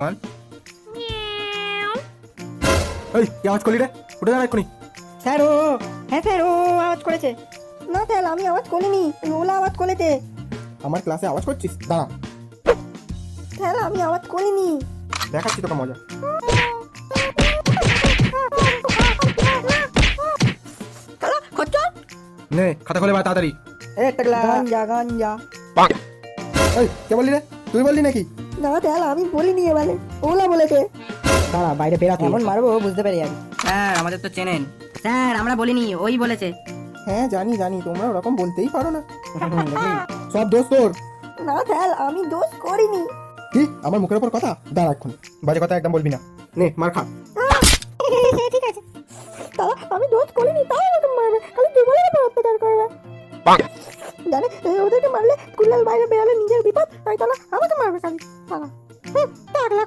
মান এই কি আওয়াজ করলি রে? উঠে দাঁড়া এক্ষুনি। স্যার ও, হ্যাঁ স্যার ও আওয়াজ করেছে। না স্যার আমি আওয়াজ করিনি, ওলা আওয়াজ করেছে। আমার ক্লাসে আওয়াজ করছিস? দাঁড়া, স্যার আমি আওয়াজ করিনি। দেখাচ্ছি তোকে মজা। নে খাতা খোলে বা তাড়াতাড়ি। একটা গাঞ্জা গাঞ্জা। এই কে বললি রে? তুই বললি নাকি? না স্যার আমি বলিনি, এবারে ওলা বলেছে। দাঁড়া বাইরে বেরাতে। এমন মারবো বুঝতে পারি আমি। স্যার আমাদের তো চেনেন। স্যার আমরা বলিনি, ওই বলেছে। হ্যাঁ জানি জানি, তোমরা ওরকম বলতেই পারো না। সব দোষ তোর। না স্যার আমি দোষ করিনি। কি আমার মুখের উপর কথা? দাঁড়া এক্ষুনি, বাজে কথা একদম বলবি না। নে মার খা। ঠিক আছে দাদা, আমি দোষ করিনি তাই এরকম মারবে, খালি তুই বলে অত্যাচার করবে। জানে ওদেরকে মারলে স্কুলের বাইরে বেরালে নিজের বিপদ, তাই তাহলে আমাকে মারবে খালি। দাদা